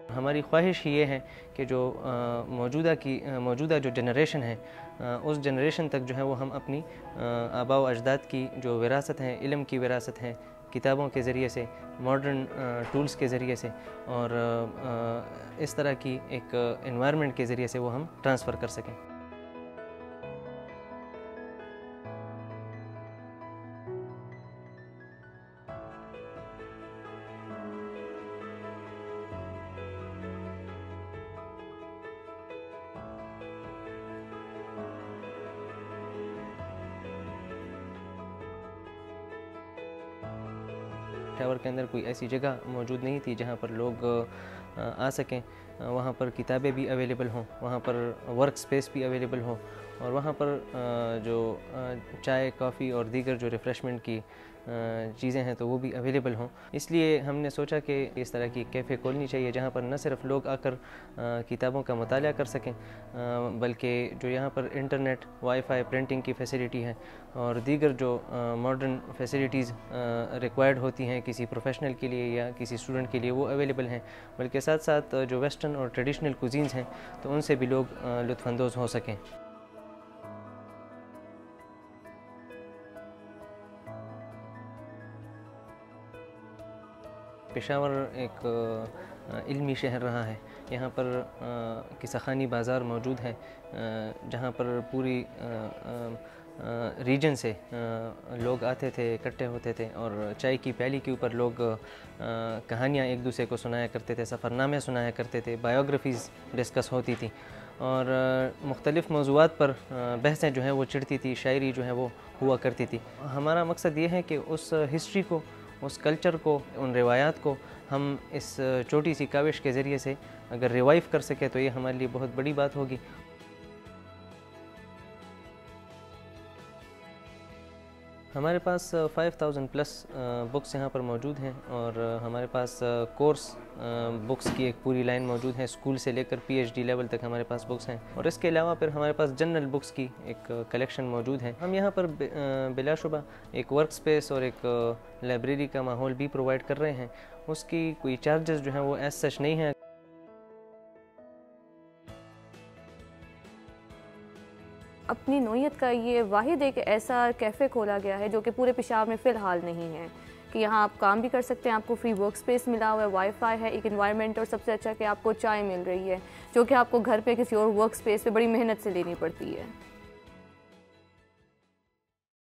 हमारी ख्वाहिश ये है कि जो मौजूदा जो जनरेशन है, उस जनरेशन तक जो है वो हम अपनी आबा व अजदाद की जो विरासत है, इल्म की विरासत है, किताबों के ज़रिए से, मॉडर्न टूल्स के ज़रिए से और इस तरह की एक एनवायरनमेंट के ज़रिए से वो हम ट्रांसफ़र कर सकें। पेशावर के अंदर कोई ऐसी जगह मौजूद नहीं थी जहाँ पर लोग आ सकें, वहाँ पर किताबें भी अवेलेबल हों, वहाँ पर वर्क स्पेस भी अवेलेबल हो और वहाँ पर जो चाय, कॉफ़ी और दीगर जो रिफ़्रेशमेंट की चीज़ें हैं तो वो भी अवेलेबल हों। इसलिए हमने सोचा कि इस तरह की कैफ़े खोलनी चाहिए जहाँ पर न सिर्फ लोग आकर किताबों का मुताला कर सकें, बल्कि जो यहाँ पर इंटरनेट, वाईफाई, प्रिंटिंग की फ़ैसिलिटी है और दीगर जो मॉडर्न फैसिलिटीज़ रिक्वायर्ड होती हैं किसी प्रोफेशनल के लिए या किसी स्टूडेंट के लिए, वो अवेलेबल हैं। बल्कि साथ साथ जो वेस्टर्न और ट्रेडिशनल कुजीन्स हैं तो उनसे भी लोग लुत्फ़अंदोज़ हो सकें। पेशावर एक इल्मी शहर रहा है। यहाँ पर किस्साखानी बाज़ार मौजूद है जहाँ पर पूरी रीजन से लोग आते थे, इकट्ठे होते थे और चाय की प्याली के ऊपर लोग कहानियाँ एक दूसरे को सुनाया करते थे, सफ़रनामे सुनाया करते थे, बायोग्राफीज़ डिस्कस होती थी और मुख्तलिफ़ मौज़ूआत पर बहसें जो हैं वो चिढ़ती थी, शायरी जो है वो हुआ करती थी। हमारा मकसद ये है कि उस हिस्ट्री को, उस कल्चर को, उन रिवायात को हम इस छोटी सी काविश के ज़रिए से अगर रिवाइव कर सकें तो ये हमारे लिए बहुत बड़ी बात होगी। हमारे पास 5000 प्लस बुक्स यहाँ पर मौजूद हैं और हमारे पास कोर्स बुक्स की एक पूरी लाइन मौजूद है। स्कूल से लेकर PhD लेवल तक हमारे पास बुक्स हैं और इसके अलावा फिर हमारे पास जनरल बुक्स की एक कलेक्शन मौजूद है। हम यहाँ पर बिलाशुबा एक वर्क स्पेस और एक लाइब्रेरी का माहौल भी प्रोवाइड कर रहे हैं। उसकी कोई चार्जेस जो हैं वो एज सच नहीं हैं। अपनी नौइयत का ये वाहिद एक ऐसा कैफ़े खोला गया है जो कि पूरे पेशावर में फ़िलहाल नहीं है, कि यहाँ आप काम भी कर सकते हैं, आपको फ्री वर्क स्पेस मिला हुआ है, वाईफाई है, एक एनवायरनमेंट और सबसे अच्छा कि आपको चाय मिल रही है जो कि आपको घर पे किसी और वर्क स्पेस पे बड़ी मेहनत से लेनी पड़ती है।